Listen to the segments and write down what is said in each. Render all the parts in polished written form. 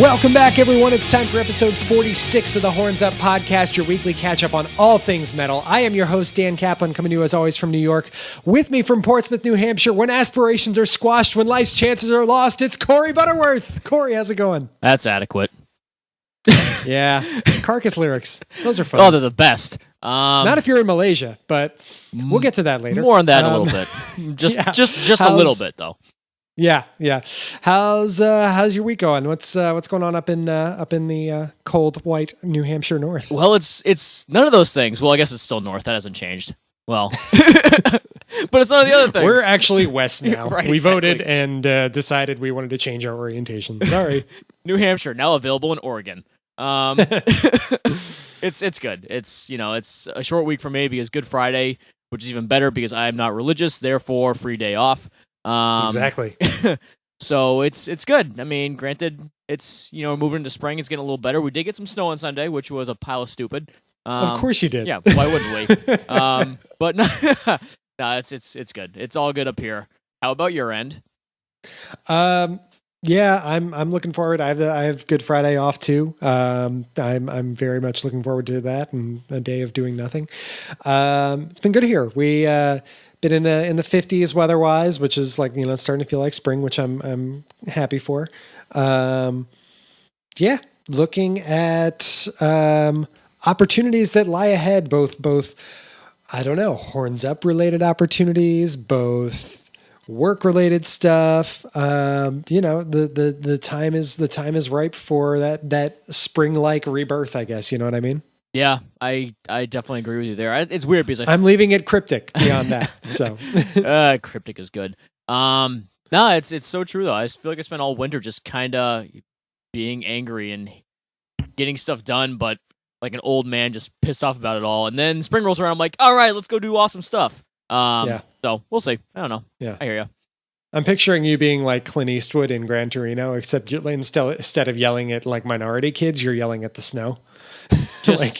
Welcome back, everyone. It's time for episode 46 of the Horns Up Podcast, your weekly catch-up on all things metal. I am your host, Dan Kaplan, coming to you as always from New York. With me from Portsmouth, New Hampshire, when aspirations are squashed, when life's chances are lost, it's Corey Butterworth. Corey, how's it going? That's adequate. Yeah, Carcass lyrics. Those are fun. Oh, they're the best. Not if you're in Malaysia, but we'll get to that later. More on that in a little bit. Just a little bit, though. Yeah. How's your week going? What's going on up in the cold white New Hampshire north? Well, it's none of those things. Well, I guess it's still north. That hasn't changed. Well, but it's none of the other things. We're actually west now. Right, we exactly. voted and decided we wanted to change our orientation. Sorry. New Hampshire now available in Oregon. It's good. It's a short week for me because Good Friday, which is even better because I'm not religious, therefore free day off. Exactly. So it's good. I mean, granted, it's moving into spring. It's getting a little better. We did get some snow on Sunday, which was a pile of stupid. Of course you did. Yeah, why wouldn't we? But no, it's good. It's all good up here. How about your end? Yeah, I'm looking forward. I have Good Friday off too. I'm very much looking forward to that and a day of doing nothing. It's been good here. We been in the 50s weather-wise, which is like, it's starting to feel like spring, which I'm happy for. Yeah, looking at opportunities that lie ahead, both I don't know, Horns Up related opportunities, both work related stuff. The time is ripe for that spring-like rebirth, I guess. You know what I mean? Yeah, I definitely agree with you there. It's weird because I'm leaving it cryptic beyond that. So cryptic is good. No, it's so true though. I feel like I spent all winter just kind of being angry and getting stuff done, but like an old man just pissed off about it all. And then spring rolls around, I'm like, all right, let's go do awesome stuff. Yeah. So we'll see. I don't know. Yeah, I hear you. I'm picturing you being like Clint Eastwood in Gran Torino, except instead of yelling at like minority kids, you're yelling at the snow. Like,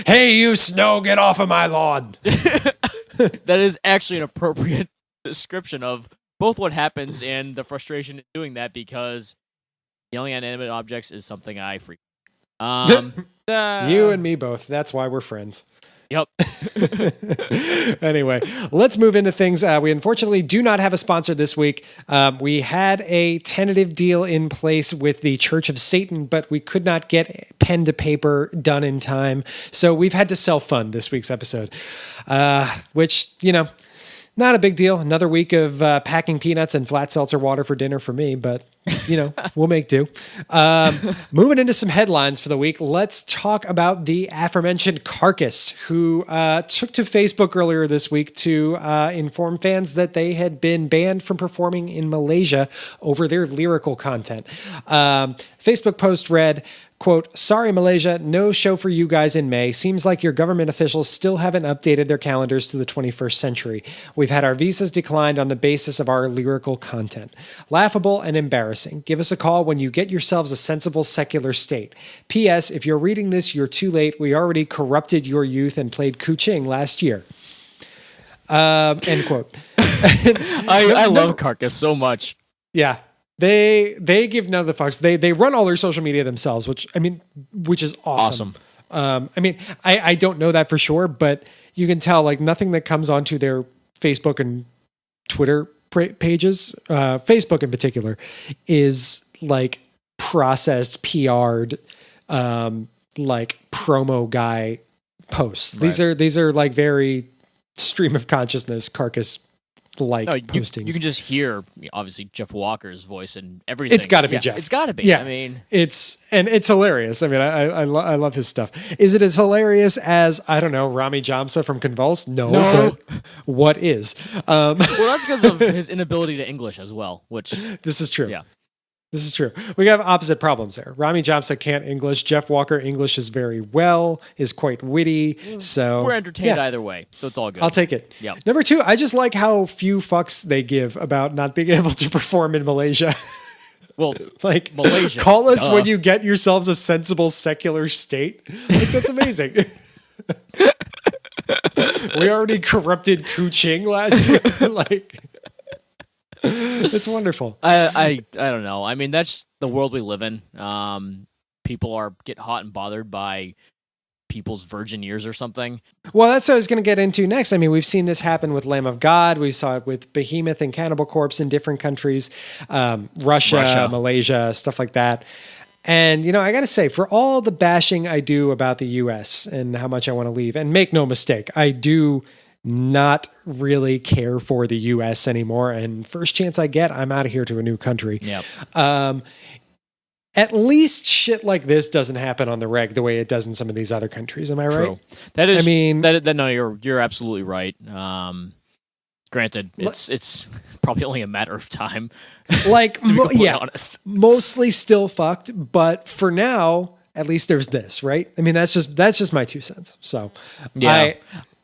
hey, you snow, get off of my lawn. That is actually an appropriate description of both what happens and the frustration in doing that, because yelling at inanimate objects is something I freak. You and me both. That's why we're friends. Yep. Anyway, let's move into things. We unfortunately do not have a sponsor this week. We had a tentative deal in place with the Church of Satan, but we could not get pen to paper done in time. So we've had to self-fund this week's episode, which, not a big deal. Another week of packing peanuts and flat seltzer water for dinner for me, but we'll make do. Moving into some headlines for the week, let's talk about the aforementioned Carcass, who took to Facebook earlier this week to inform fans that they had been banned from performing in Malaysia over their lyrical content. Facebook post read, quote, "Sorry, Malaysia, no show for you guys in May. Seems like your government officials still haven't updated their calendars to the 21st century. We've had our visas declined on the basis of our lyrical content. Laughable and embarrassing. Give us a call when you get yourselves a sensible secular state. P.S. If you're reading this, you're too late. We already corrupted your youth and played Kuching last year." End quote. I love Carcass so much. Yeah. They give none of the fucks. They run all their social media themselves, which is awesome. I don't know that for sure, but you can tell like nothing that comes onto their Facebook and Twitter pages, Facebook in particular, is like processed, PR'd, like promo guy posts. Right. These are like very stream of consciousness, Carcass postings. You can just hear obviously Jeff Walker's voice and everything. It's got to be Jeff. It's got to be. Yeah. I mean, it's hilarious. I mean, I love his stuff. Is it as hilarious as, I don't know, Rami Jamsa from Convulse? No. But what is? Well, that's because of his inability to English as well. Which this is true. Yeah. This is true. We have opposite problems there. Rami Jamsa can't English. Jeff Walker Englishes very well, is quite witty. So we're entertained either way. So it's all good. I'll take it. Yep. Number 2, I just like how few fucks they give about not being able to perform in Malaysia. Well, like Malaysia. Call us when you get yourselves a sensible secular state. Like, that's amazing. We already corrupted Kuching last year. Like It's wonderful. I don't know. I mean, that's the world we live in. People get hot and bothered by people's virgin years or something. Well, that's what I was going to get into next. I mean, we've seen this happen with Lamb of God. We saw it with Behemoth and Cannibal Corpse in different countries, Russia, Malaysia, stuff like that. And, I got to say, for all the bashing I do about the U.S. and how much I want to leave, and make no mistake, I do not really care for the U.S. anymore. And first chance I get, I'm out of here to a new country. Yep. At least shit like this doesn't happen on the reg the way it does in some of these other countries. Am I True. right? That is. I mean, no, you're absolutely right. Granted, it's probably only a matter of time. Like, to be honest, mostly still fucked. But for now, at least there's this, right? I mean, that's just my 2 cents. So, yeah.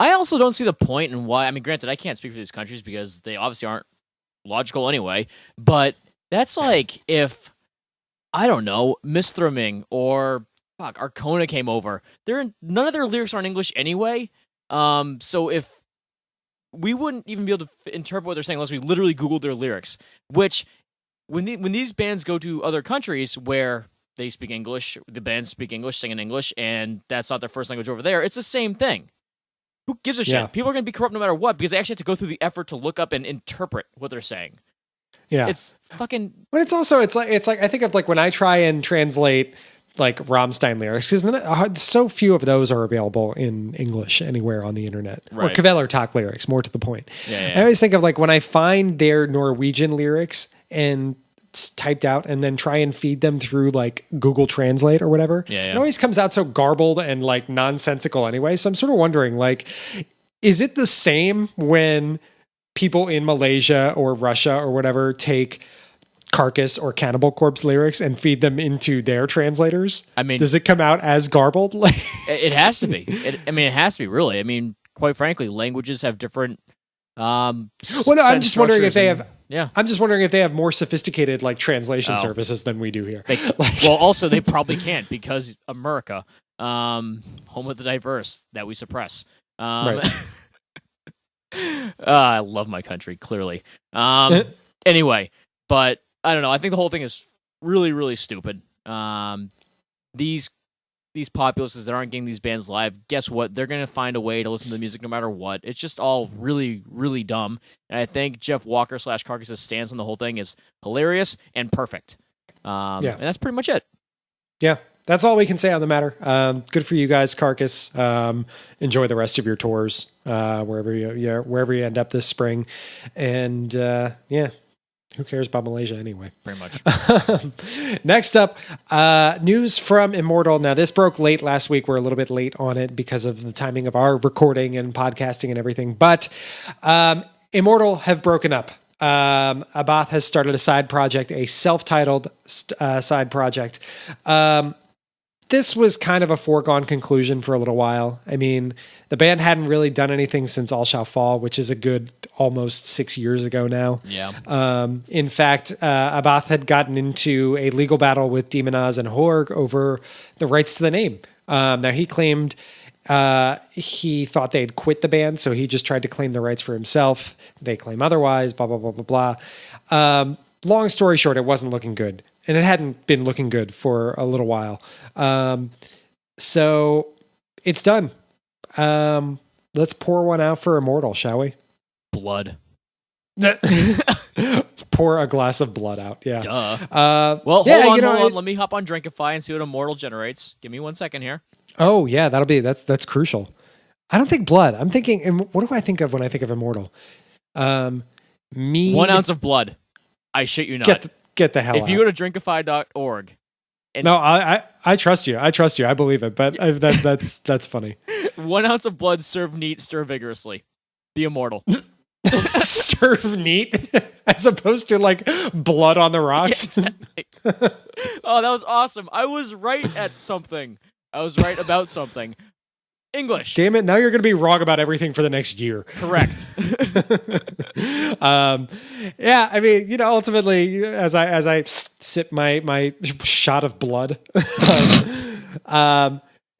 I also don't see the point in why. I mean, granted, I can't speak for these countries because they obviously aren't logical anyway. But that's like if, I don't know, Misthroming or Arcona came over. None of their lyrics are in English anyway. So if we wouldn't even be able to interpret what they're saying unless we literally Googled their lyrics. Which, when these bands go to other countries where they speak English, the bands speak English, sing in English, and that's not their first language over there, it's the same thing. Who gives a shit? Yeah. People are going to be corrupt no matter what because they actually have to go through the effort to look up and interpret what they're saying. Yeah, it's fucking. But it's like I think of like when I try and translate like Rammstein lyrics because so few of those are available in English anywhere on the internet. Right. Or Kveler talk lyrics, more to the point. Yeah. I always think of like when I find their Norwegian lyrics and it's typed out and then try and feed them through like Google Translate or whatever. Yeah. It always comes out so garbled and like nonsensical anyway. So I'm sort of wondering, like, is it the same when people in Malaysia or Russia or whatever take Carcass or Cannibal Corpse lyrics and feed them into their translators? I mean, does it come out as garbled? It has to be. It has to be, really. I mean, quite frankly, languages have different. I'm just wondering if they have. Yeah, I'm just wondering if they have more sophisticated like translation services than we do here. Well, also they probably can't because America, home of the diverse that we suppress. Right. I love my country, clearly. Anyway, but I don't know. I think the whole thing is really, really stupid. These populaces that aren't getting these bands live, guess what? They're going to find a way to listen to the music no matter what. It's just all really, really dumb. And I think Jeff Walker / Carcass's stance on the whole thing is hilarious and perfect. And that's pretty much it. Yeah. That's all we can say on the matter. Good for you guys, Carcass. Enjoy the rest of your tours, wherever you end up this spring. And who cares about Malaysia anyway? Pretty much. Next up, news from Immortal. Now, this broke late last week. We're a little bit late on it because of the timing of our recording and podcasting and everything. But Immortal have broken up. Abath has started a side project, a self-titled side project. This was kind of a foregone conclusion for a little while. I mean, the band hadn't really done anything since All Shall Fall, which is a good almost 6 years ago now. Yeah. In fact, Abath had gotten into a legal battle with Demonaz and Horg over the rights to the name. Now, he claimed he thought they'd quit the band, so he just tried to claim the rights for himself. They claim otherwise, blah, blah, blah, blah, blah. Long story short, it wasn't looking good. And it hadn't been looking good for a little while. So it's done. Let's pour one out for Immortal, shall we? Blood. Pour a glass of blood out. Yeah. Duh. Hold on. Let me hop on Drinkify and see what Immortal generates. Give me 1 second here. Oh yeah, that's crucial. I don't think blood. I'm thinking. What do I think of when I think of Immortal? 1 ounce of blood. I shit you not. Get the hell out. If you go to drinkify.org. No, I trust you. I trust you. I believe it. But that's funny. 1 ounce of blood served neat, stir vigorously. The Immortal. Serve neat as opposed to like blood on the rocks. Yeah, exactly. Oh, that was awesome. I was right at something. I was right about something. English. Damn it. Now you're going to be wrong about everything for the next year. Correct. Yeah. I mean, ultimately as I sip my shot of blood,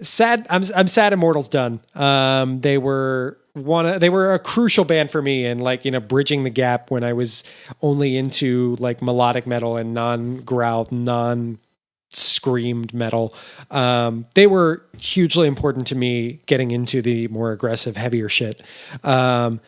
Sad. I'm sad. Immortal's done. They were a crucial band for me, and like, bridging the gap when I was only into like melodic metal and non-growled, non-screamed metal. They were hugely important to me getting into the more aggressive, heavier shit. But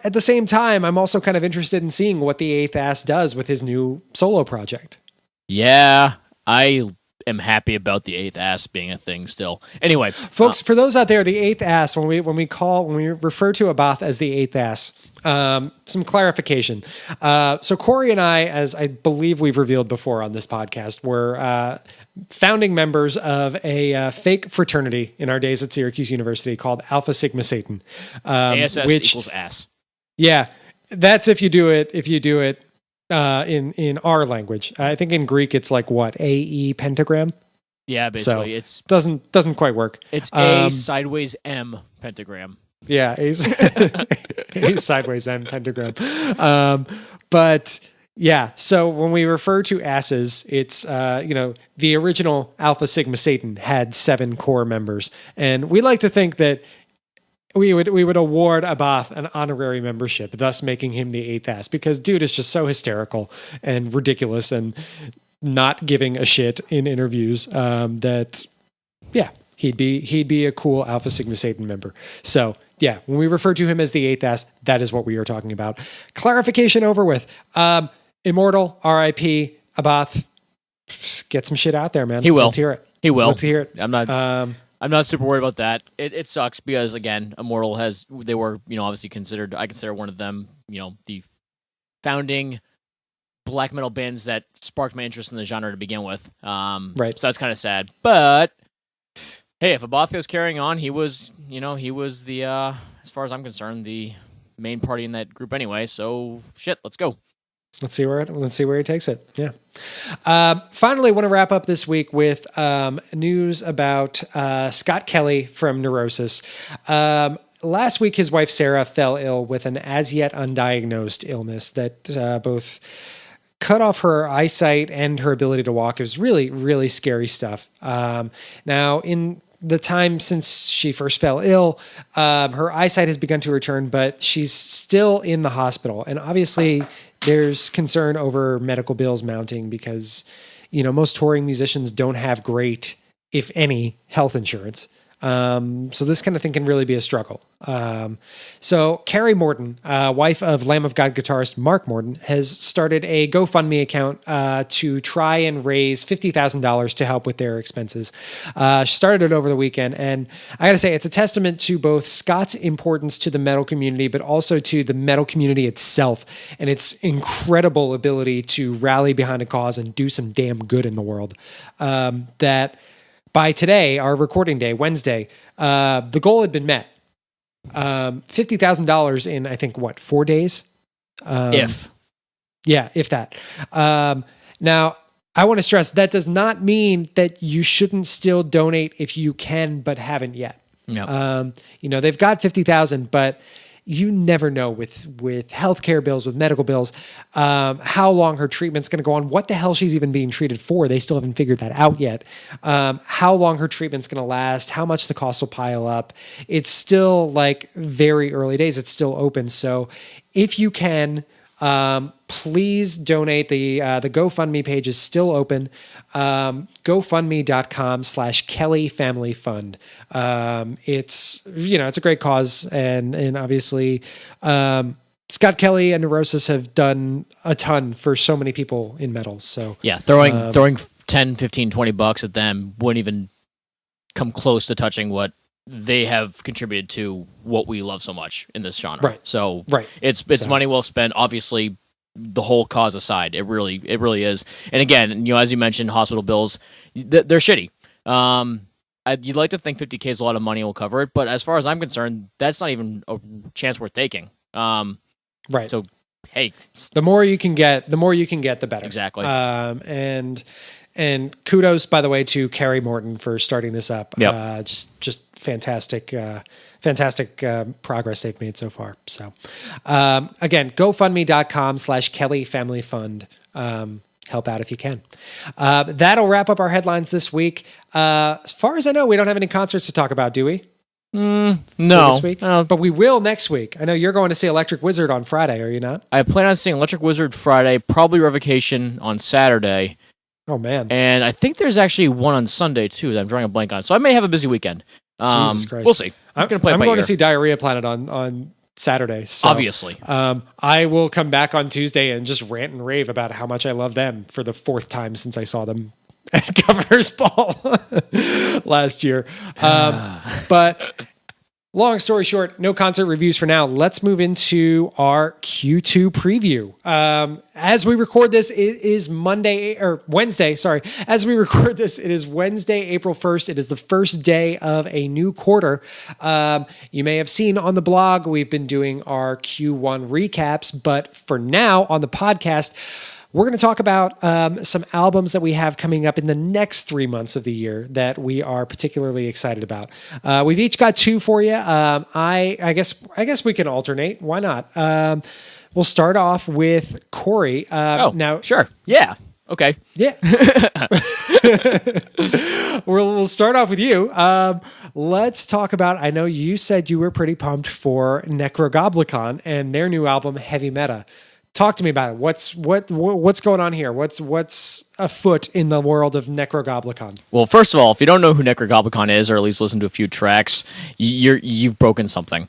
at the same time, I'm also kind of interested in seeing what the Eighth Ass does with his new solo project. Yeah, I am happy about the Eighth Ass being a thing still. Anyway, folks, for those out there, the Eighth Ass, when we refer to Abath as the Eighth Ass, some clarification. So Corey and I, as I believe we've revealed before on this podcast, were founding members of a fake fraternity in our days at Syracuse University called Alpha Sigma Satan. ASS equals ass. Yeah, that's if you do it. In our language, I think in Greek it's like what, AE pentagram. Yeah, basically, so it doesn't quite work. It's A sideways M pentagram. Yeah, A sideways M pentagram. But yeah, so when we refer to asses, it's the original Alpha Sigma Satan had 7 core members, and we like to think that we would award Abath an honorary membership, thus making him the Eighth Ass, because dude is just so hysterical and ridiculous and not giving a shit in interviews, that yeah, he'd be a cool Alpha Sigma Satan member. So yeah, when we refer to him as the Eighth Ass, that is what we are talking about. Clarification over with. Immortal, R.I.P. Abath, get some shit out there, man. He will. Let's hear it. He will. Let's hear it. I'm not super worried about that. It sucks because, again, Immortal they were, obviously I consider one of them, the founding black metal bands that sparked my interest in the genre to begin with. Right. So that's kind of sad. But hey, if Abath is carrying on, he was the, as far as I'm concerned, the main party in that group anyway. So shit, let's go. Let's see where he takes it. Yeah. Finally, want to wrap up this week with news about Scott Kelly from Neurosis. Last week, his wife Sarah fell ill with an as yet undiagnosed illness that both cut off her eyesight and her ability to walk. It was really, really scary stuff. Now, in the time since she first fell ill, her eyesight has begun to return, but she's still in the hospital. And obviously, there's concern over medical bills mounting because, most touring musicians don't have great, if any, health insurance. So this kind of thing can really be a struggle. So Carrie Morton, wife of Lamb of God guitarist Mark Morton, has started a GoFundMe account to try and raise $50,000 to help with their expenses. She started it over the weekend, and I got to say, it's a testament to both Scott's importance to the metal community, but also to the metal community itself and its incredible ability to rally behind a cause and do some damn good in the world. That by today, our recording day, Wednesday, the goal had been met. $50,000 in, I think, 4 days? If that. Now, I want to stress that does not mean that you shouldn't still donate if you can, but haven't yet. No. They've got 50,000, but you never know with healthcare bills, with medical bills, how long her treatment's going to go on, what the hell she's even being treated for. They still haven't figured that out yet. How long her treatment's going to last, how much the cost will pile up. It's still like very early days. It's still open. So if you can, please donate. The GoFundMe page is still open. GoFundMe.com/Kelly Family Fund. It's a great cause, and obviously, Scott Kelly and Neurosis have done a ton for so many people in metal. So yeah, throwing 10, 15, $20 at them wouldn't even come close to touching what they have contributed to what we love so much in this genre. Right. So right. It's money well spent. Obviously, the whole cause aside, it really is. And again, as you mentioned, hospital bills, they're shitty. You'd like to think $50K is a lot of money and will cover it, but as far as I'm concerned, that's not even a chance worth taking. Right. So, hey, the more you can get, the better. Exactly. And kudos, by the way, to Carrie Morton for starting this up. Yep. Just fantastic progress they've made so far. So, again, GoFundMe.com/Kelly Family Fund. help out if you can. That'll wrap up our headlines this week. As far as I know, we don't have any concerts to talk about, do we? No. This week? But we will next week. I know you're going to see Electric Wizard on Friday, are you not? I plan on seeing Electric Wizard Friday, probably Revocation on Saturday. Oh, man. And I think there's actually one on Sunday, too, that I'm drawing a blank on. So I may have a busy weekend. Jesus Christ. We'll see. I'm going to see Diarrhea Planet on Saturday. So, obviously. I will come back on Tuesday and just rant and rave about how much I love them for the 4th time since I saw them at Governor's Ball last year. But long story short, no concert reviews for now. Let's move into our Q2 preview. As we record this, it is Wednesday. Sorry. As we record this, it is Wednesday, April 1st. It is the first day of a new quarter. You may have seen on the blog, we've been doing our Q1 recaps, but for now on the podcast, we're going to talk about some albums that we have coming up in the next 3 months of the year that we are particularly excited about. We've each got 2 for you. I guess we can alternate. Why not? We'll start off with Corey. Now, sure. Yeah. Okay. Yeah. We'll start off with you. Let's talk about, I know you said you were pretty pumped for Necrogoblicon and their new album, Heavy Meta. Talk to me about it. What's going on here? What's afoot in the world of Necrogoblicon? Well, first of all, if you don't know who Necrogoblicon is, or at least listen to a few tracks, you've broken something.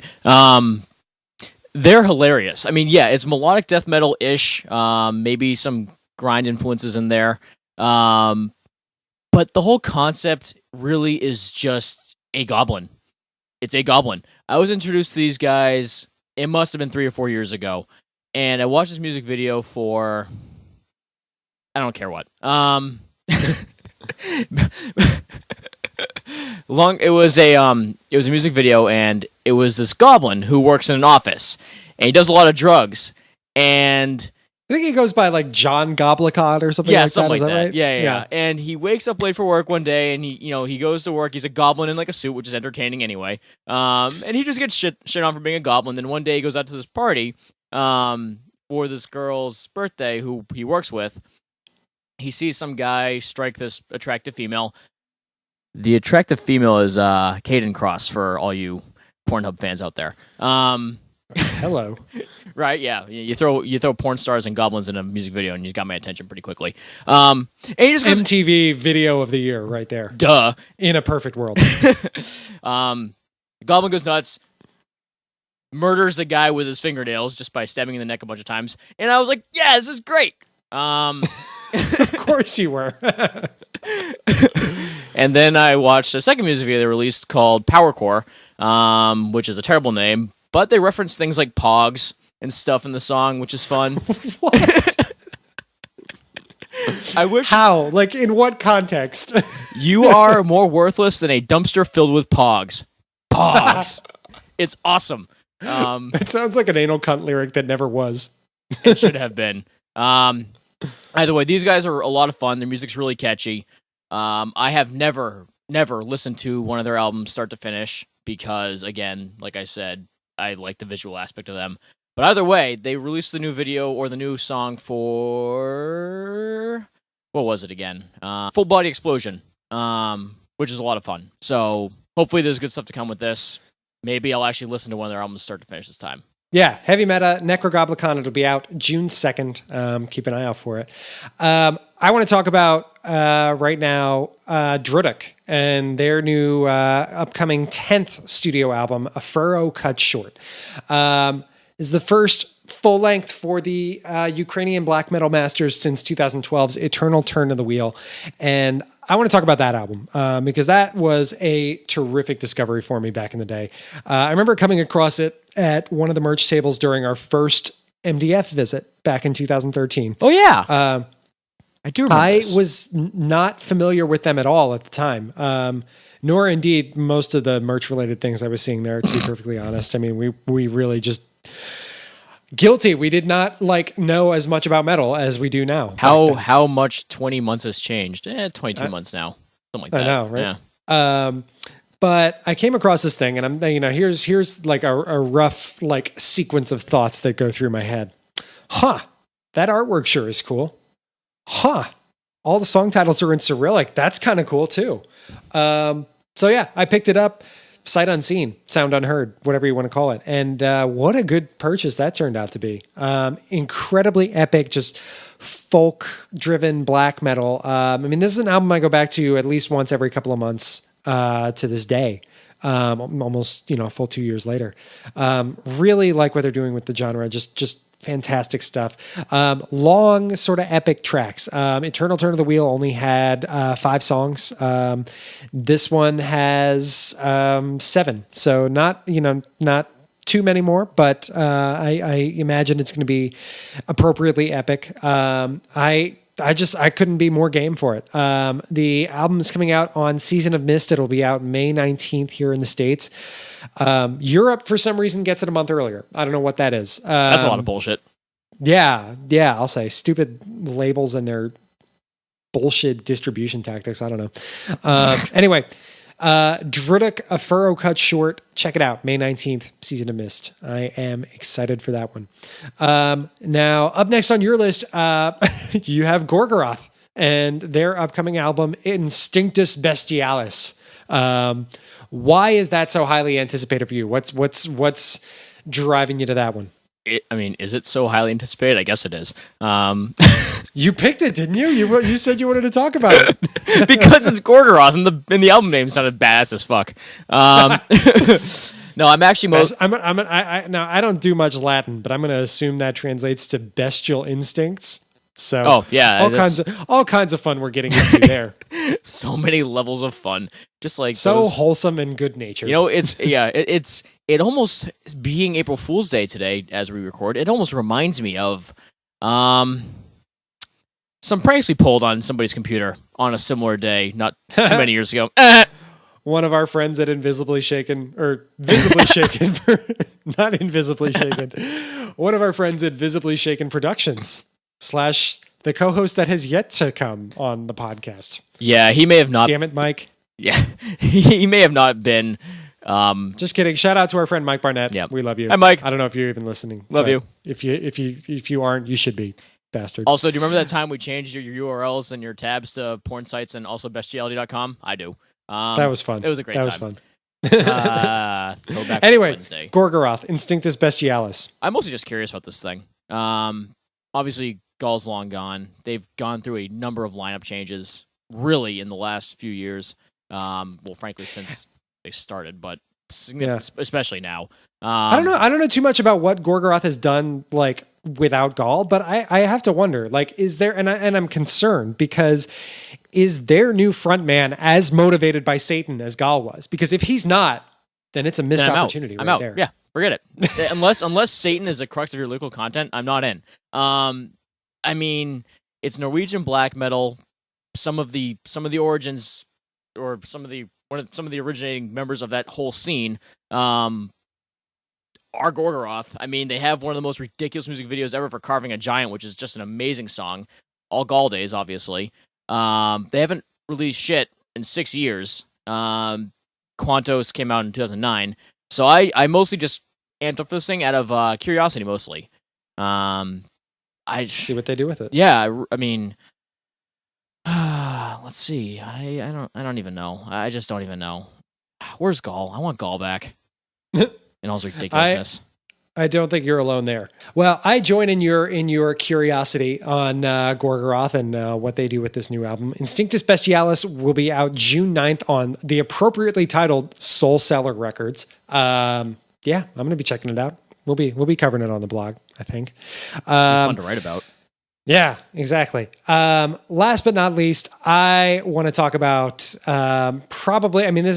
They're hilarious. I mean, yeah, it's melodic death metal-ish, maybe some grind influences in there. But the whole concept really is just a goblin. It's a goblin. I was introduced to these guys, it must have been 3 or 4 years ago. And I watched this music video for, I don't care what. It was a music video, and it was this goblin who works in an office, and he does a lot of drugs. And I think he goes by like John Goblicon or something like that. Something Is like that that. right? Yeah. And he wakes up late for work one day, and he goes to work. He's a goblin in like a suit, which is entertaining anyway. And he just gets shit on for being a goblin. Then one day he goes out to this party. For this girl's birthday who he works with. He sees some guy strike this attractive female. The attractive female is Caden Cross for all you Pornhub fans out there. Hello. Right, yeah. You throw porn stars and goblins in a music video and you got my attention pretty quickly. And he just goes, MTV video of the year right there. Duh. In a perfect world. The goblin goes nuts. Murders the guy with his fingernails just by stabbing in the neck a bunch of times. And I was like, yeah, this is great. Of course you were. And then I watched a second music video they released called Powercore, which is a terrible name, but they reference things like Pogs and stuff in the song, which is fun. What? I wish. How? Like, in what context? You are more worthless than a dumpster filled with Pogs. Pogs. It's awesome. It sounds like an anal cunt lyric that never was. It should have been. Either way, these guys are a lot of fun. Their music's really catchy. I have never listened to one of their albums start to finish because, again, like I said, I like the visual aspect of them. But either way, they released the new video or the new song for, what was it again? Full Body Explosion, which is a lot of fun. So hopefully there's good stuff to come with this. Maybe I'll actually listen to one of their albums start to finish this time. Yeah, Heavy Meta, Necrogoblicon. It'll be out June 2nd. Keep an eye out for it. I want to talk about right now Druttic and their new upcoming 10th studio album, A Furrow Cut Short. Is the first full length for the Ukrainian black metal masters since 2012's Eternal Turn of the Wheel. And I want to talk about that album because that was a terrific discovery for me back in the day. I remember coming across it at one of the merch tables during our first MDF visit back in 2013. Oh, yeah. I do remember this. Was not familiar with them at all at the time. Nor indeed most of the merch related things I was seeing there, to be perfectly honest. I mean, we really just guilty. We did not know as much about metal as we do now. How much 20 months has changed? 22 months now. Something like that. I know, right? Yeah. But I came across this thing and I'm, here's like a rough sequence of thoughts that go through my head. That artwork sure is cool. All the song titles are in Cyrillic. That's kind of cool too. So yeah, I picked it up sight unseen, sound unheard, whatever you want to call it. And what a good purchase that turned out to be. Incredibly epic, just folk-driven black metal. I mean, this is an album I go back to at least once every couple of months to this day. Almost, a full 2 years later. Really like what they're doing with the genre. Just fantastic stuff. Long sort of epic tracks. Eternal Turn of the Wheel only had 5 songs. This one has 7. So not too many more, but I imagine it's going to be appropriately epic. I couldn't be more game for it. The album is coming out on Season of Mist. It'll be out May 19th here in the States. Europe, for some reason, gets it a month earlier. I don't know what that is. That's a lot of bullshit. Yeah, I'll say. Stupid labels and their bullshit distribution tactics. I don't know. Anyway, Druduk, A Furrow Cut Short. Check it out. May 19th, Season of Mist. I am excited for that one. Now, up next on your list, you have Gorgoroth and their upcoming album, Instinctus Bestialis. Why is that so highly anticipated for you? What's driving you to that one? Is it so highly anticipated? I guess it is. You picked it, didn't you? You said you wanted to talk about it because it's Gorgoroth, and the album name sounded badass as fuck. No, I'm actually I don't do much Latin, but I'm going to assume that translates to bestial instincts. So, oh yeah, all kinds of fun we're getting into there. So many levels of fun, just like so wholesome and good natured. It almost, being April Fool's Day today as we record, it almost reminds me of some pranks we pulled on somebody's computer on a similar day not too many years ago. One of our friends at Invisibly Shaken, or Visibly Shaken, not Invisibly Shaken. One of our friends at Visibly Shaken Productions / the co-host that has yet to come on the podcast. Yeah, he may have not. Damn it, Mike. Yeah, he may have not been. Just kidding. Shout out to our friend Mike Barnett. Yeah, we love you. Hi, Mike. I don't know if you're even listening. Love you. If you aren't, you should be, bastard. Also, do you remember that time we changed your URLs and your tabs to porn sites and also bestiality.com? I do. That was fun. It was a great time. That was fun. Anyway, Gorgoroth, Instinctus Bestialis. I'm mostly just curious about this thing. Obviously, Gaul's long gone. They've gone through a number of lineup changes, really, in the last few years. Well, frankly, since they started, but especially now. I don't know too much about what Gorgoroth has done, like, without Gaul, but I have to wonder, like, is there, and I'm concerned because is their new frontman as motivated by Satan as Gaul was? Because if he's not, then it's a missed opportunity right there. Yeah, forget it. unless Satan is a crux of your lyrical content, I'm not in. I mean, it's Norwegian black metal. Some of the origins, or some of the originating members of that whole scene, are Gorgoroth. I mean, they have one of the most ridiculous music videos ever for Carving a Giant, which is just an amazing song. All Gaul days, obviously. They haven't released shit in 6 years. Quantos came out in 2009. So I mostly just amped up for this thing out of curiosity, mostly. I see what they do with it. Yeah, I mean, let's see. I don't even know. I just don't even know. Where's Gaul? I want Gaul back. In all his ridiculousness. I don't think you're alone there. Well, I join in your curiosity on Gorgoroth and what they do with this new album. Instinctus Bestialis will be out June 9th on the appropriately titled Soul Cellar Records. Yeah, I'm going to be checking it out. We'll be covering it on the blog, I think. Fun to write about. Yeah, exactly. Last but not least, I want to talk about this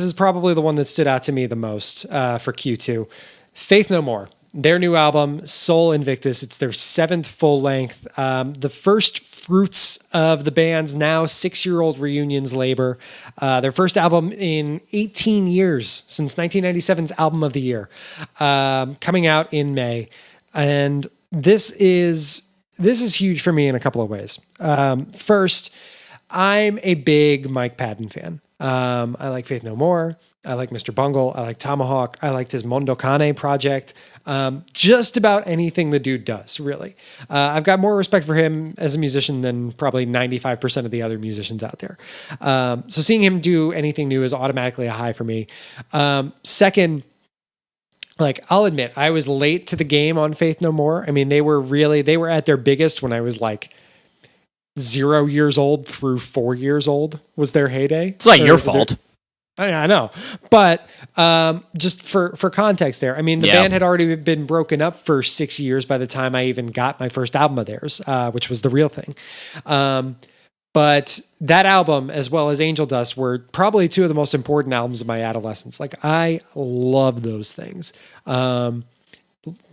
is probably the one that stood out to me the most for Q2. Faith No More. Their new album, Soul Invictus. It's their 7th full length. The first fruits of the band's now 6-year-old reunion's labor. Their first album in 18 years, since 1997's Album of the Year, coming out in May. And this is huge for me in a couple of ways. First, I'm a big Mike Patton fan. I like Faith No More. I like Mr. Bungle. I like Tomahawk. I liked his Mondo Cane project. Just about anything the dude does, really. I've got more respect for him as a musician than probably 95% of the other musicians out there. So seeing him do anything new is automatically a high for me. Second, like, I'll admit, I was late to the game on Faith No More. I mean, they were at their biggest when I was like 0 years old through 4 years old was their heyday. It's not your fault. I know, but just for context there, I mean, the band had already been broken up for 6 years by the time I even got my first album of theirs, which was The Real Thing. But that album, as well as Angel Dust, were probably two of the most important albums of my adolescence. Like, I love those things.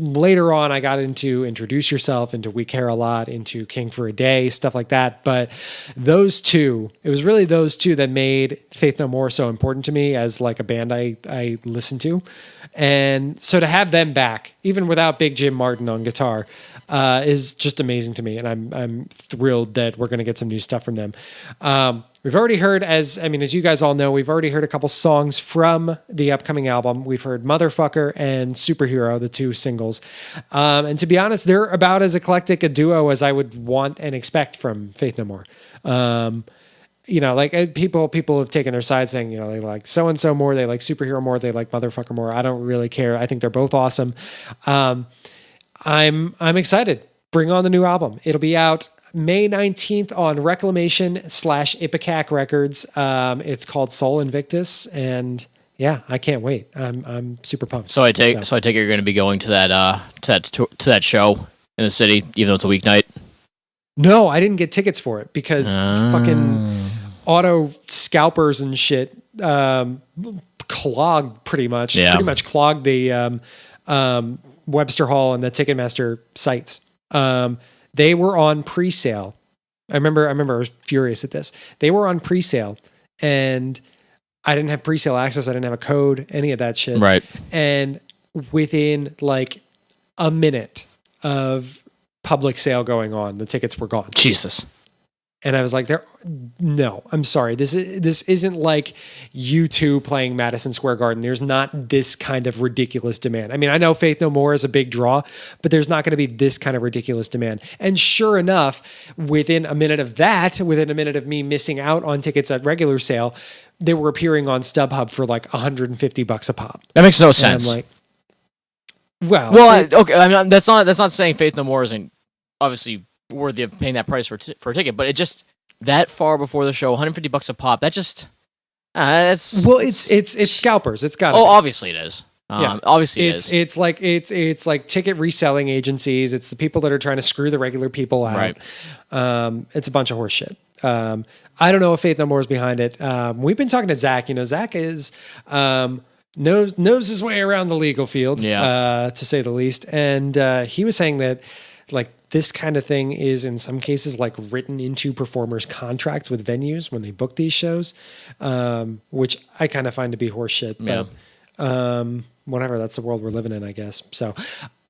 Later on, I got into Introduce Yourself, into We Care a Lot, into King for a Day, stuff like that. But those two, it was really those two that made Faith No More so important to me as like a band I listened to. And so to have them back, even without Big Jim Martin on guitar, is just amazing to me. And I'm thrilled that we're going to get some new stuff from them. We've already heard, as you guys all know, we've already heard a couple songs from the upcoming album. We've heard Motherfucker and Superhero, the two singles. And to be honest, they're about as eclectic a duo as I would want and expect from Faith No More. Like people have taken their side saying, they like so-and-so more, they like Superhero more, they like Motherfucker more. I don't really care. I think they're both awesome. I'm excited. Bring on the new album. It'll be out May 19th on Reclamation/Ipecac Records. It's called Soul Invictus, and yeah, I can't wait. I'm super pumped. So I take it you're going to be going to that show in the city, even though it's a weeknight. No, I didn't get tickets for it because fucking auto scalpers and shit clogged pretty much. Yeah. Pretty much clogged the Webster Hall and the Ticketmaster sites. They were on pre-sale. I remember I was furious at this. They were on pre-sale and I didn't have pre-sale access. I didn't have a code, any of that shit. Right. And within like a minute of public sale going on, the tickets were gone. Jesus. And I was like, no, I'm sorry. This isn't like U2 playing Madison Square Garden. There's not this kind of ridiculous demand. I mean, I know Faith No More is a big draw, but there's not going to be this kind of ridiculous demand. And sure enough, within a minute of me missing out on tickets at regular sale, they were appearing on StubHub for like $150 a pop. That makes no sense. And I'm like, okay. I mean, that's not saying Faith No More isn't obviously worthy of paying that price for a ticket, but it just that far before the show, $150 a pop. That just it's scalpers. It's got. Obviously it is. Obviously it is. It's like ticket reselling agencies. It's the people that are trying to screw the regular people out. Right. It's a bunch of horse shit. I don't know if Faith No More is behind it. We've been talking to Zach. Zach is knows his way around the legal field, to say the least. And he was saying that like this kind of thing is in some cases like written into performers' contracts with venues when they book these shows, which I kind of find to be horseshit. Yeah. But whatever, that's the world we're living in, I guess. So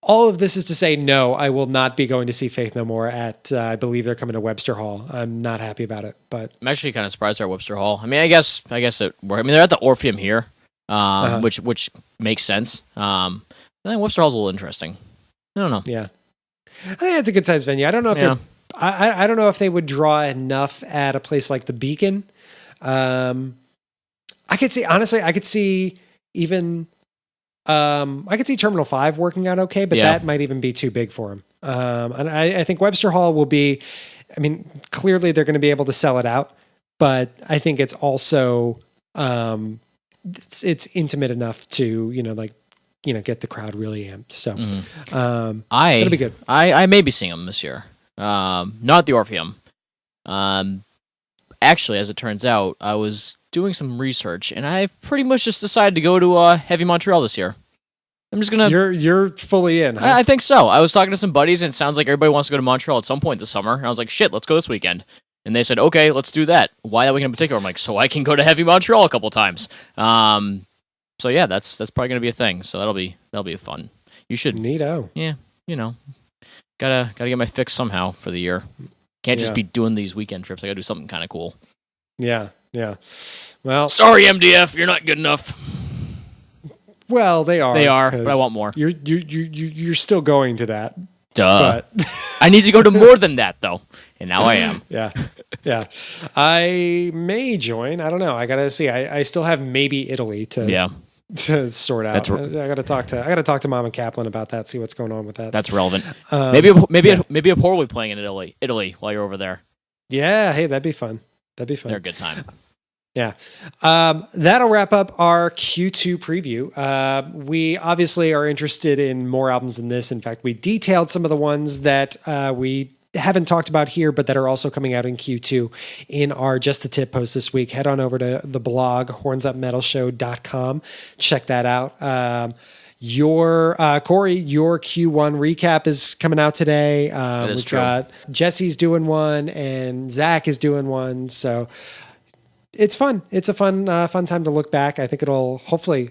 all of this is to say, no, I will not be going to see Faith No More at, I believe they're coming to Webster Hall. I'm not happy about it, but I'm actually kind of surprised they're at Webster Hall. I mean, I guess it worked. I mean, they're at the Orpheum here, which makes sense. And then Webster Hall's a little interesting. I don't know. Yeah. I think it's a good sized venue. I don't know if I don't know if they would draw enough at a place like the Beacon. I could see even I could see Terminal 5 working out okay, but that might even be too big for him. And I think Webster Hall will be, I mean, clearly they're going to be able to sell it out, but I think it's also it's intimate enough to, get the crowd really amped. So it'll be good. I may be seeing them this year. Not at the Orpheum. Actually, as it turns out, I was doing some research, and I've pretty much just decided to go to Heavy Montreal this year. I'm just gonna. You're fully in. Huh? I think so. I was talking to some buddies, and it sounds like everybody wants to go to Montreal at some point this summer. And I was like, "Shit, let's go this weekend." And they said, "Okay, let's do that." Why that weekend in particular? I'm like, "So I can go to Heavy Montreal a couple times." So yeah, that's probably gonna be a thing. So that'll be fun. You should. Neato. Yeah, gotta get my fix somehow for the year. Can't just be doing these weekend trips. I gotta do something kind of cool. Yeah. Yeah. Well, Sorry, MDF, you're not good enough. well, they are. They are, but I want more. You're still going to that. Duh. But I need to go to more than that, though. And now I am. yeah. I may join. I don't know. I gotta see. I still have maybe Italy to sort out. I gotta talk to Mama Kaplan about that. See what's going on with that. That's relevant. Maybe a poor will be playing in Italy while you're over there. Yeah. Hey, that'd be fun. They're a good time. Yeah. That'll wrap up our Q2 preview. We obviously are interested in more albums than this. In fact, we detailed some of the ones that we haven't talked about here, but that are also coming out in Q2 in our Just the Tip post this week. Head on over to the blog, hornsupmetalshow.com. Check that out. Corey, your Q1 recap is coming out today. We've got Jesse's doing one and Zach is doing one. So it's fun. It's a fun time to look back. I think it'll hopefully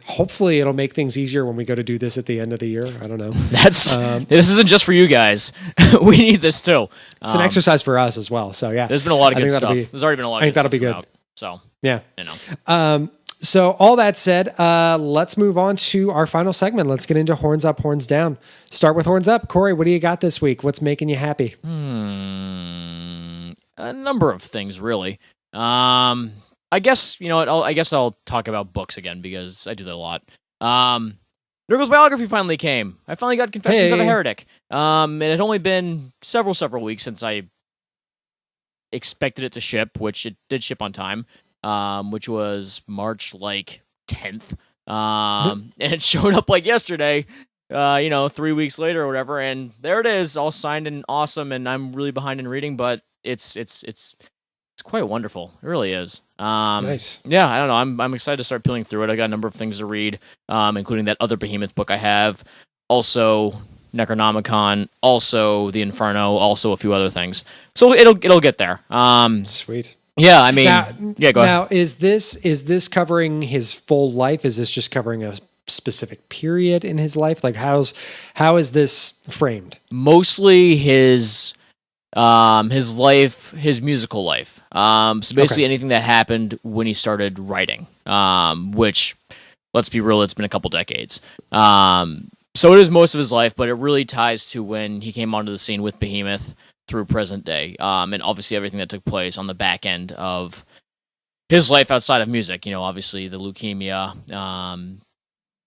it'll make things easier when we go to do this at the end of the year. I don't know. This isn't just for you guys. We need this too. It's an exercise for us as well. So yeah, there's been a lot of good stuff. There's already been a lot. I think that'll be good. So yeah, So all that said, let's move on to our final segment. Let's get into Horns Up, Horns Down. Start with Horns Up. Corey, what do you got this week? What's making you happy? A number of things, really. I guess, you know what, I guess I'll talk about books again because I do that a lot. Nergal's biography finally came. I finally got Confessions of a Heretic. It had only been several weeks since I expected it to ship, which it did ship on time, which was March 10th. And it showed up yesterday, 3 weeks later or whatever, and there it is, all signed and awesome, and I'm really behind in reading, but it's quite wonderful. It really is. Nice. Yeah, I don't know. I'm excited to start peeling through it. I got a number of things to read, including that other Behemoth book I have, also Necronomicon, also The Inferno, also a few other things. So it'll get there. Sweet. Yeah, I mean, go ahead. Now, is this covering his full life? Is this just covering a specific period in his life? How is this framed? Mostly his life, his musical life. So basically anything that happened when he started writing, which, let's be real, it's been a couple decades. So it is most of his life, but it really ties to when he came onto the scene with Behemoth through present day. And obviously everything that took place on the back end of his life outside of music, obviously the leukemia,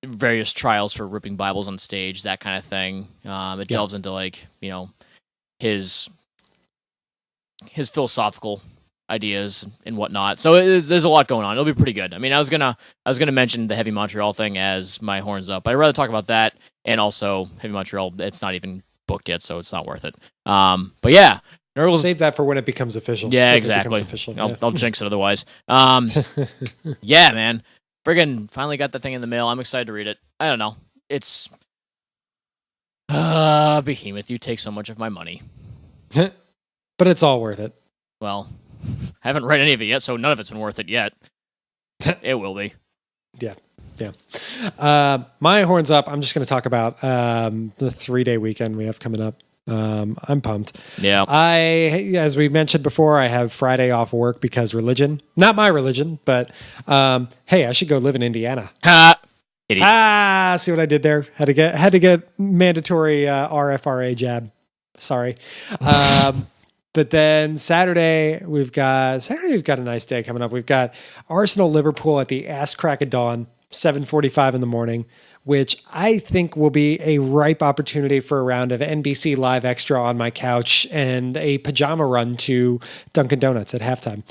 various trials for ripping Bibles on stage, that kind of thing. It delves into his philosophical ideas and whatnot. So there's a lot going on. It'll be pretty good. I mean, I was gonna mention the Heavy Montreal thing as my horns up, but I'd rather talk about that and also Heavy Montreal. It's not even booked yet, so it's not worth it. But yeah, Nergal's... Save that for when it becomes official. Yeah, exactly. I'll jinx it otherwise. Yeah, man, friggin' finally got the thing in the mail. I'm excited to read it. I don't know. It's Behemoth. You take so much of my money. But it's all worth it. Well, I haven't read any of it yet, so none of it's been worth it yet. It will be. Yeah. My horns up. I'm just going to talk about the 3-day weekend we have coming up. I'm pumped. Yeah. As we mentioned before, I have Friday off work because religion. Not my religion, but hey, I should go live in Indiana. Idiot. See what I did there? Had to get mandatory RFRA jab. Sorry. But then Saturday we've got a nice day coming up. We've got Arsenal Liverpool at the ass crack of dawn, 7:45 in the morning, which I think will be a ripe opportunity for a round of NBC Live Extra on my couch and a pajama run to Dunkin' Donuts at halftime.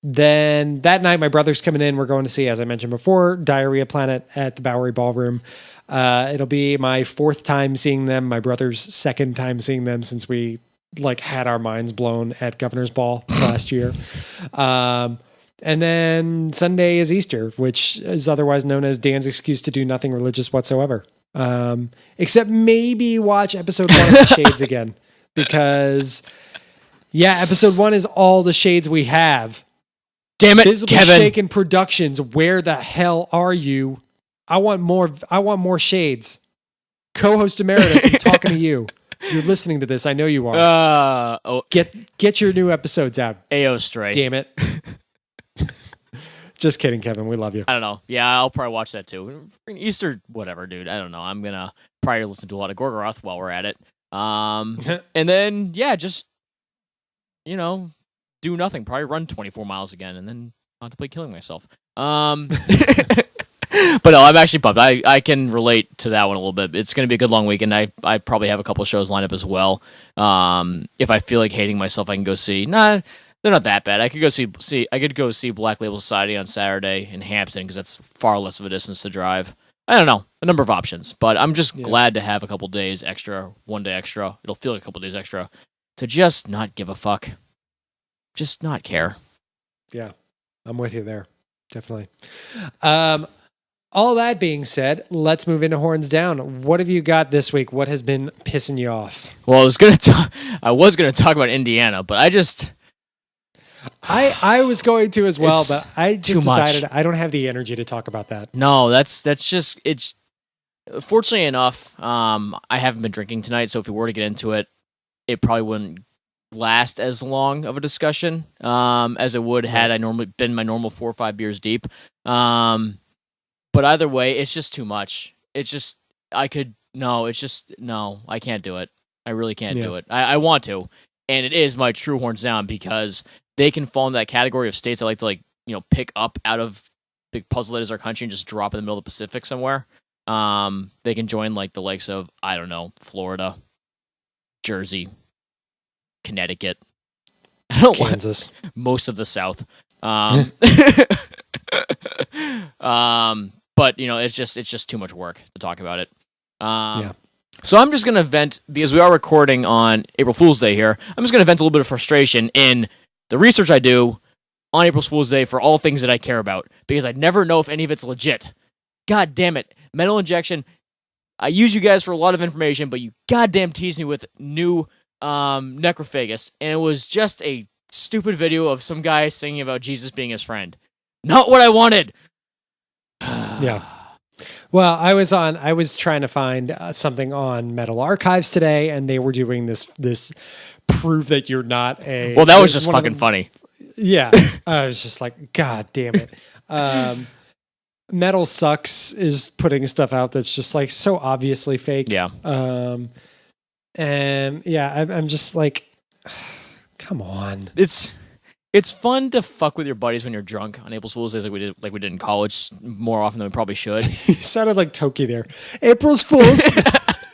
Then that night, my brother's coming in. We're going to see, as I mentioned before, Diarrhea Planet at the Bowery Ballroom. It'll be my 4th time seeing them, my brother's 2nd time seeing them since we had our minds blown at Governor's Ball last year. And then Sunday is Easter, which is otherwise known as Dan's excuse to do nothing religious whatsoever. Except maybe watch episode 1 of The Shades again. Because, episode 1 is all the shades we have. Damn it, Visible Kevin. Shaken Productions, where the hell are you? I want more shades. Co-host emeritus, I'm talking to you. You're listening to this. I know you are. Get your new episodes out. AO Stray. Damn it. Just kidding, Kevin. We love you. I don't know. Yeah, I'll probably watch that too. Easter, whatever, dude. I don't know. I'm gonna probably listen to a lot of Gorgoroth while we're at it. And then just do nothing. Probably run 24 miles again, and then contemplate killing myself. But no, I'm actually pumped. I can relate to that one a little bit. It's going to be a good long weekend. I probably have a couple of shows lined up as well. If I feel like hating myself, I can go see. Nah, they're not that bad. I could go see. I could go see Black Label Society on Saturday in Hampton because that's far less of a distance to drive. I don't know, a number of options, but I'm just glad to have a couple days extra, 1 day extra. It'll feel like a couple days extra to just not give a fuck, just not care. Yeah, I'm with you there, definitely. All that being said, let's move into Horns Down. What have you got this week? What has been pissing you off? Well, I was gonna talk about Indiana, but I was going to as well, but I just decided I don't have the energy to talk about that. No, that's just it's. Fortunately enough, I haven't been drinking tonight, so if we were to get into it, it probably wouldn't last as long of a discussion as it would had I normally been my normal 4 or 5 beers deep. But either way, it's just too much. It's just, I can't do it. I really can't do it. I want to. And it is my true Horns Down because they can fall into that category of states I like to pick up out of the puzzle that is our country and just drop in the middle of the Pacific somewhere. They can join the likes of, I don't know, Florida, Jersey, Connecticut, Kansas, most of the South. But it's just too much work to talk about it. So I'm just gonna vent because we are recording on April Fool's Day here. I'm just gonna vent a little bit of frustration in the research I do on April Fool's Day for all things that I care about because I never know if any of it's legit. God damn it, metal injection. I use you guys for a lot of information, but you goddamn tease me with new necrophagus, and it was just a stupid video of some guy singing about Jesus being his friend. Not what I wanted. Yeah. Well, I was trying to find something on Metal Archives today, and they were doing this proof that you're not a. Well, that was just fucking funny. Yeah, I was just like, God damn it. Metal Sucks is putting stuff out that's just so obviously fake. Yeah. And yeah, I'm just like, come on. It's fun to fuck with your buddies when you're drunk on April Fool's Days like we did in college more often than we probably should. You sounded like Toki there. April's Fool's.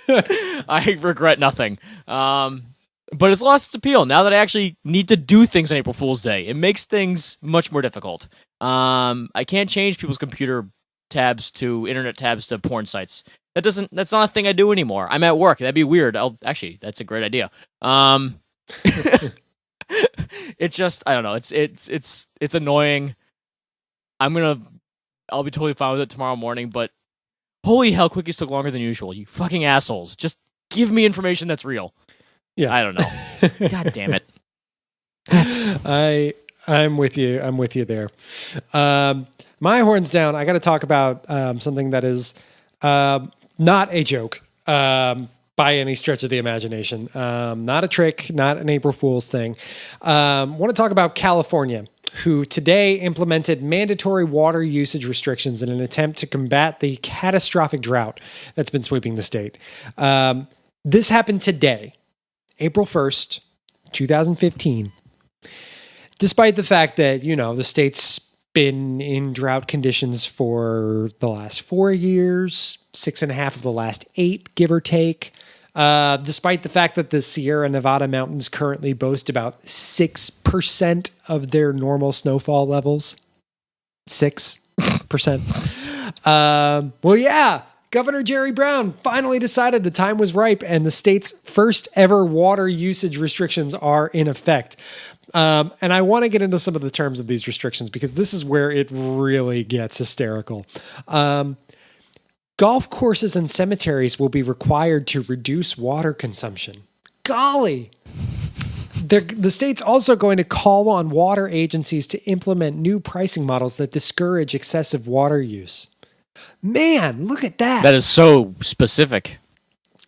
I regret nothing. But it's lost its appeal now that I actually need to do things on April Fool's Day. It makes things much more difficult. I can't change people's computer tabs to internet tabs to porn sites. That's not a thing I do anymore. I'm at work. That'd be weird. That's a great idea. It's just, I don't know. It's annoying. I'll be totally fine with it tomorrow morning, but holy hell, quickies took longer than usual. You fucking assholes. Just give me information that's real. Yeah. I don't know. God damn it. I'm with you. I'm with you there. My Horns Down. I got to talk about something that is not a joke by any stretch of the imagination. Not a trick, not an April Fool's thing. Want to talk about California, who today implemented mandatory water usage restrictions in an attempt to combat the catastrophic drought that's been sweeping the state. This happened today, April 1st, 2015. Despite the fact that, the state's been in drought conditions for the last 4 years, 6.5 of the last 8, give or take. Despite the fact that the Sierra Nevada mountains currently boast about 6% of their normal snowfall levels. 6%. Well, yeah, Governor Jerry Brown finally decided the time was ripe and the state's first ever water usage restrictions are in effect. And I want to get into some of the terms of these restrictions because this is where it really gets hysterical. Golf courses and cemeteries will be required to reduce water consumption. Golly! The state's also going to call on water agencies to implement new pricing models that discourage excessive water use. Man, look at that. That is so specific.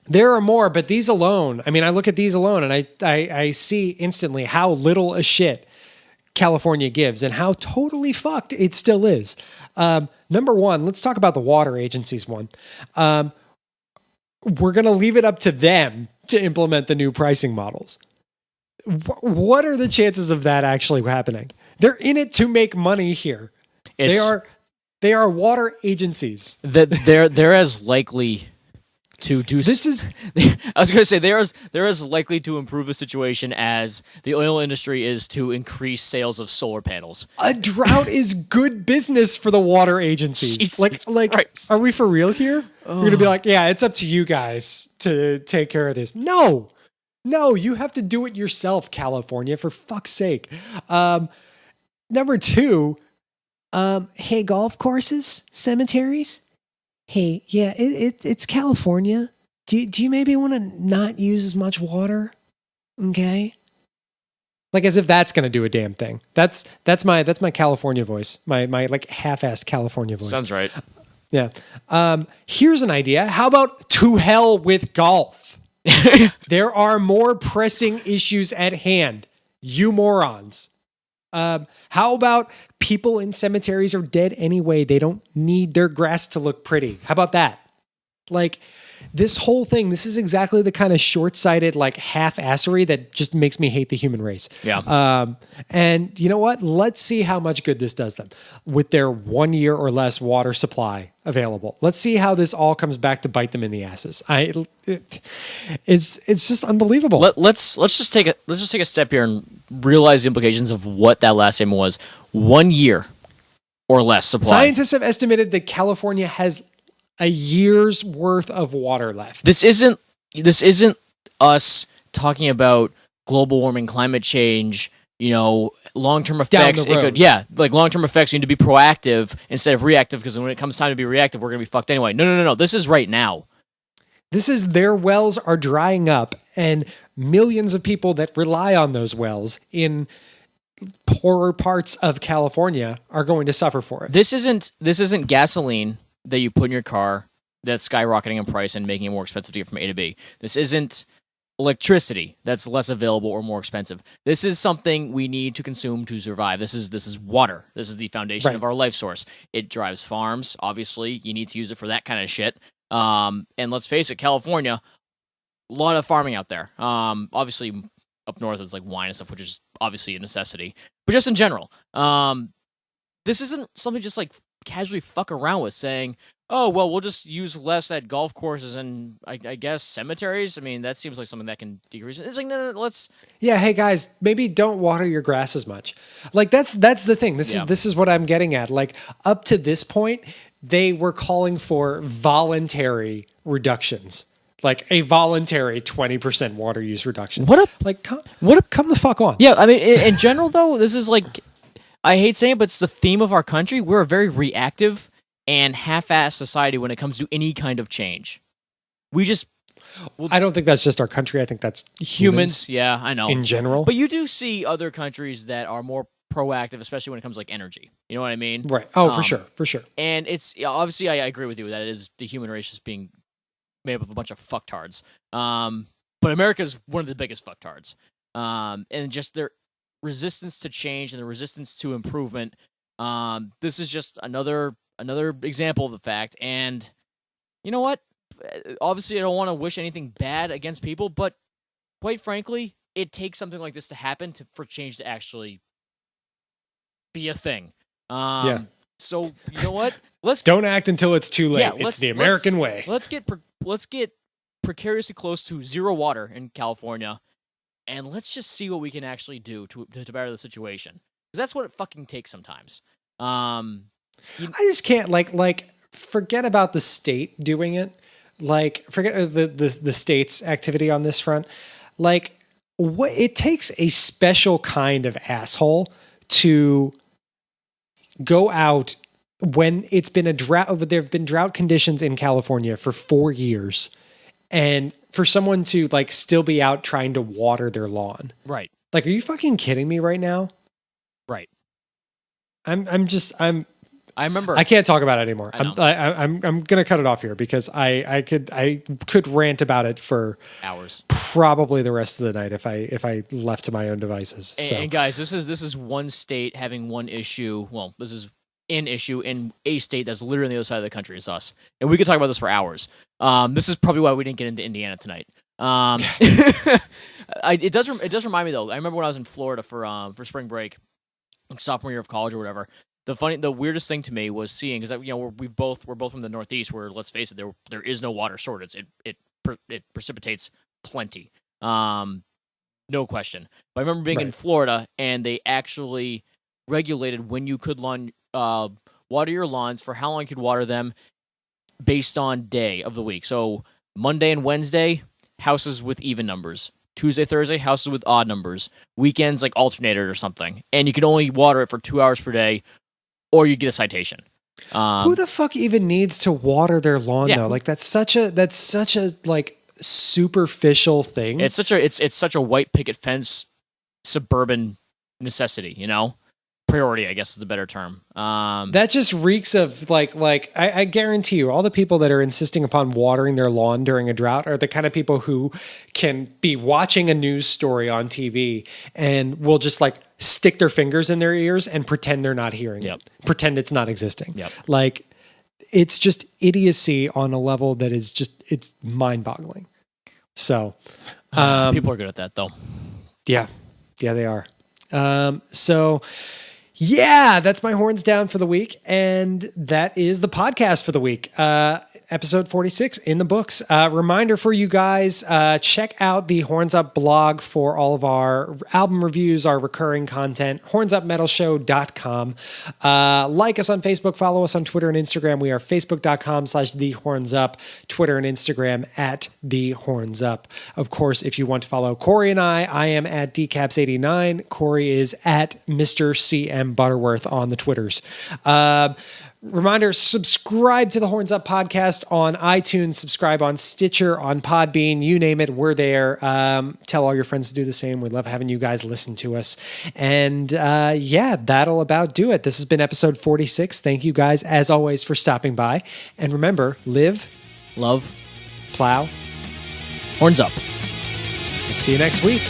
There are more, but these alone, I look at these alone and I see instantly how little a shit California gives and how totally fucked it still is. Number one, let's talk about the water agencies one. We're going to leave it up to them to implement the new pricing models. What are the chances of that actually happening? They're in it to make money here. They are water agencies. They're as likely to do. I was going to say they're as likely to improve a situation as the oil industry is to increase sales of solar panels. A drought is good business for the water agencies. Jesus like, Christ. Are we for real here? We're going to be like, yeah, it's up to you guys to take care of this. No, you have to do it yourself, California, for fuck's sake. Number two, hey, golf courses, cemeteries. Hey, yeah, it's California. Do you maybe want to not use as much water? Okay. Like as if that's going to do a damn thing. That's my California voice. My like half-assed California voice. Sounds right. Yeah. Here's an idea. How about to hell with golf? There are more pressing issues at hand. You morons. How about people in cemeteries are dead anyway? They don't need their grass to look pretty. How about that? Like this whole thing, this is exactly the kind of short-sighted, like half-assery that just makes me hate the human race. Yeah. And you know what? Let's see how much good this does them with their 1 year or less water supply available. Let's see how this all comes back to bite them in the asses. It's just unbelievable. Let's just take a step here and realize the implications of what that last statement was. 1 year or less supply. Scientists have estimated that California has a year's worth of water left. This isn't us talking about global warming, climate change, long-term effects. Long-term effects. We need to be proactive instead of reactive, because when it comes time to be reactive, we're going to be fucked anyway. No. This is right now. This is their wells are drying up, and millions of people that rely on those wells in poorer parts of California are going to suffer for it. This isn't gasoline that you put in your car that's skyrocketing in price and making it more expensive to get from A to B. This isn't electricity that's less available or more expensive. This is something we need to consume to survive. This is water. This is the foundation of our life source. It drives farms. Obviously, you need to use it for that kind of shit. And let's face it, California, a lot of farming out there. Obviously, up north is like wine and stuff, which is obviously a necessity. But just in general, this isn't something just like casually fuck around with, saying, oh, well, we'll just use less at golf courses and I guess cemeteries. I mean, that seems like something that can decrease it. It's like, no, let's. Yeah, hey guys, maybe don't water your grass as much. Like that's the thing. This is what I'm getting at. Like up to this point, they were calling for voluntary reductions. Like a voluntary 20% water use reduction. Come the fuck on. Yeah, I mean, in general though, this is like, I hate saying it, but it's the theme of our country. We're a very reactive and half-assed society when it comes to any kind of change. I don't think that's just our country. I think that's humans. Yeah, I know. In general. But you do see other countries that are more proactive, especially when it comes to like energy. You know what I mean? Right. Oh, for sure. And it's obviously I agree with you that it is the human race just being made up of a bunch of fucktards. But America's one of the biggest fucktards. And just their resistance to change and the resistance to improvement. This is just another example of the fact. And you know what? Obviously, I don't want to wish anything bad against people, but quite frankly, it takes something like this to happen for change to actually be a thing. So you know what? Don't act until it's too late. Yeah, it's the American way. Let's get precariously close to zero water in California, and let's just see what we can actually do to better the situation. Because that's what it fucking takes sometimes. I just can't like forget about the state doing it. Like forget the state's activity on this front. Like what it takes a special kind of asshole to go out when it's been a drought. There have been drought conditions in California for 4 years, and for someone to like still be out trying to water their lawn. Right. Like, are you fucking kidding me right now? Right. I'm I remember. I can't talk about it anymore. I know. I'm gonna cut it off here because I could rant about it for hours, probably the rest of the night if I left to my own devices. And guys, this is one state having one issue. Well, this is an issue in a state that's literally on the other side of the country as us, and we could talk about this for hours. This is probably why we didn't get into Indiana tonight. It does remind me though. I remember when I was in Florida for spring break, like sophomore year of college or whatever. The weirdest thing to me was seeing, because we're both from the Northeast, where, let's face it, there is no water shortage. It precipitates plenty, no question. But I remember being in Florida, and they actually regulated when you could water your lawns, for how long you could water them, based on day of the week. So Monday and Wednesday, houses with even numbers. Tuesday, Thursday, houses with odd numbers. Weekends, like alternated or something. And you could only water it for 2 hours per day, or you get a citation. Who the fuck even needs to water their lawn though? Like that's such a like superficial thing. It's such a white picket fence suburban necessity, Priority, I guess, is a better term. That just reeks of like I guarantee you, all the people that are insisting upon watering their lawn during a drought are the kind of people who can be watching a news story on TV and will just like stick their fingers in their ears and pretend they're not hearing it, pretend it's not existing. Like it's just idiocy on a level that is it's mind-boggling. So people are good at that though. Yeah, they are. So yeah, that's my horns down for the week. And that is the podcast for the week. Episode 46 in the books. Reminder for you guys, check out the Horns Up blog for all of our album reviews, our recurring content, hornsupmetalshow.com. Like us on Facebook, follow us on Twitter and Instagram. We are facebook.com/thehornsup, Twitter and Instagram @thehornsup. Of course, if you want to follow Corey and I am at dcaps89. Corey is at Mr. CM Butterworth on the Twitters. Reminder, subscribe to the Horns Up podcast on iTunes, subscribe on Stitcher, on Podbean, you name it, we're there. Tell all your friends to do the same. We love having you guys listen to us. And that'll about do it. This has been episode 46. Thank you guys, as always, for stopping by. And remember, live, love, plow, horns up. We'll see you next week.